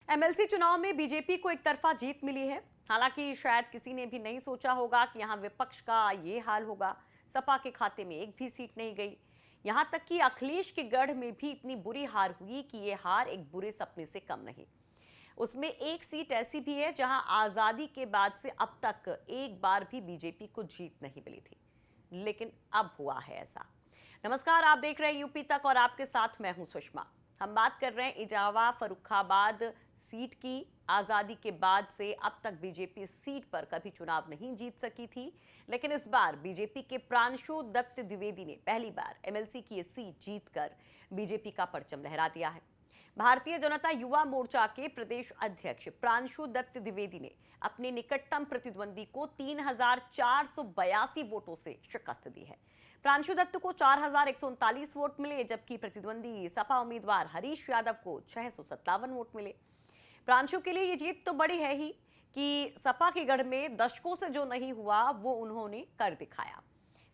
MLC चुनाव में BJP को एक तरफा जीत मिली है। हालांकि शायद किसी ने भी नहीं सोचा होगा कि यहां विपक्ष का ये हाल होगा। सपा के खाते में एक भी सीट नहीं गई। यहां तक कि अखिलेश के गढ़ में भी इतनी बुरी हार हुई कि ये हार एक बुरे सपने से कम नहीं। उसमें एक सीट ऐसी भी है जहां आजादी के बाद से अब तक एक बार भी बीजेपी को जीत नहीं मिली थी, लेकिन अब हुआ है ऐसा। नमस्कार, आप देख रहे हैं यूपी तक और आपके साथ मैं हूं सुषमा। हम बात कर रहे हैं इटावा फर्रुखाबाद सीट की। आजादी के बाद से अब तक बीजेपी इस सीट पर कभी चुनाव नहीं जीत सकी थी, लेकिन इस बार बीजेपी के प्रांशु दत्त द्विवेदी ने पहली बार एमएलसी की ये सीट जीतकर बीजेपी का परचम लहरा दिया है। भारतीय जनता युवा मोर्चा के प्रदेश अध्यक्ष प्रांशु दत्त द्विवेदी ने अपने निकटतम प्रतिद्वंदी को 3,482 वोटों से शिकस्त दी है। प्रांशु दत्त को 4,139 वोट मिले, जबकि प्रतिद्वंदी सपा उम्मीदवार हरीश यादव को 657 वोट मिले। प्रांशु के लिए ये जीत तो बड़ी है ही कि सपा के गढ़ में दशकों से जो नहीं हुआ वो उन्होंने कर दिखाया।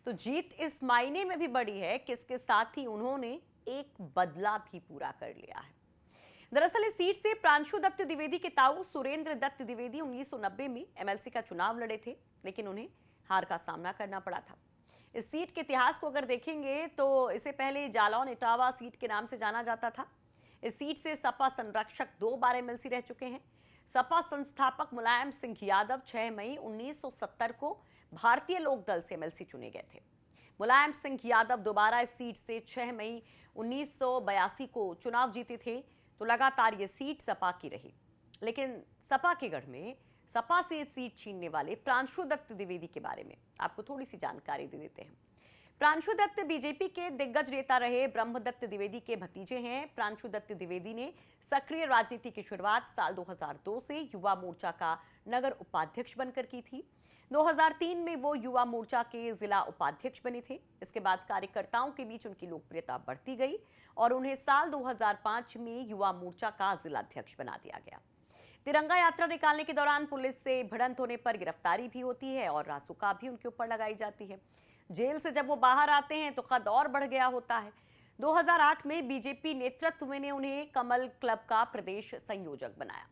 तो जीत इस मायने में भी बड़ी है कि इसके साथ ही उन्होंने एक बदला भी पूरा कर लिया है। दरअसल इस सीट से प्रांशु दत्त द्विवेदी के ताऊ सुरेंद्र दत्त द्विवेदी 1990 में एमएलसी का चुनाव लड़े थे, लेकिन उन्हें हार का सामना करना पड़ा था। इस सीट के इतिहास को अगर देखेंगे तो इसे पहले जालौन इटावा सीट के नाम से जाना जाता था। इस सीट से सपा संरक्षक 2 बार एमएलसी रह चुके हैं। सपा संस्थापक मुलायम सिंह यादव 6 मई 1970 को भारतीय लोक दल से एमएलसी चुने गए थे। मुलायम सिंह यादव दोबारा इस सीट से 6 मई 1982 को चुनाव जीते थे, तो लगातार ये सीट सपा की रही। लेकिन सपा के गढ़ में सपा से सीट छीनने वाले प्रांशु दत्त द्विवेदी के बारे में आपको थोड़ी सी जानकारी दे देते हैं। प्रांशु दत्त बीजेपी के दिग्गज नेता रहे ब्रह्मदत्त द्विवेदी के भतीजे हैं। प्रांशु दत्त द्विवेदी ने सक्रिय राजनीति की शुरुआत साल 2002 से युवा मोर्चा का नगर उपाध्यक्ष बनकर की थी। 2003 में वो युवा मोर्चा के जिला उपाध्यक्ष बने थे। इसके बाद कार्यकर्ताओं के बीच उनकी लोकप्रियता बढ़ती गई और उन्हें साल 2005 में युवा मोर्चा का जिलाध्यक्ष बना दिया गया। तिरंगा यात्रा निकालने के दौरान पुलिस से भिड़ंत होने पर गिरफ्तारी भी होती है और रासुका भी उनके ऊपर लगाई जाती है। जेल से जब वो बाहर आते हैं तो कद और बढ़ गया होता है। 2008 में बीजेपी नेतृत्व ने उन्हें कमल क्लब का प्रदेश संयोजक बनाया।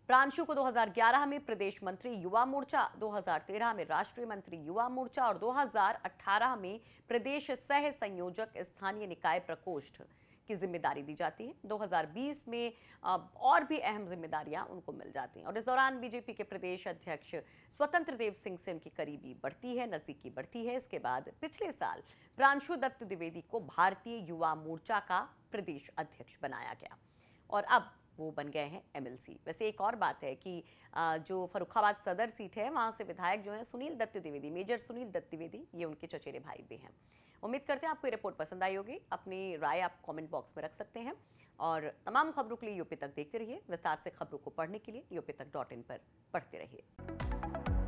प्रांशु को 2011 में प्रदेश मंत्री युवा मोर्चा, 2013 में राष्ट्रीय मंत्री युवा मोर्चा और 2018 में प्रदेश सह संयोजक स्थानीय निकाय प्रकोष्ठ की जिम्मेदारी दी जाती है। 2020 में और भी अहम जिम्मेदारियां उनको मिल जाती हैं और इस दौरान बीजेपी के प्रदेश अध्यक्ष स्वतंत्र देव सिंह से उनकी करीबी बढ़ती है, नजदीकी बढ़ती है। इसके बाद पिछले साल प्रांशु दत्त द्विवेदी को भारतीय युवा मोर्चा का प्रदेश अध्यक्ष बनाया गया और अब वो बन गए हैं एमएलसी। वैसे एक और बात है कि जो फर्रुखाबाद सदर सीट है वहां से विधायक जो है सुनील दत्त द्विवेदी, मेजर सुनील दत्त द्विवेदी, ये उनके चचेरे भाई भी हैं। उम्मीद करते हैं आपको ये रिपोर्ट पसंद आई होगी। अपनी राय आप कमेंट बॉक्स में रख सकते हैं और तमाम खबरों के लिए यूपी तक देखते रहिए। विस्तार से खबरों को पढ़ने के लिए यूपी तक.in पर पढ़ते रहिए।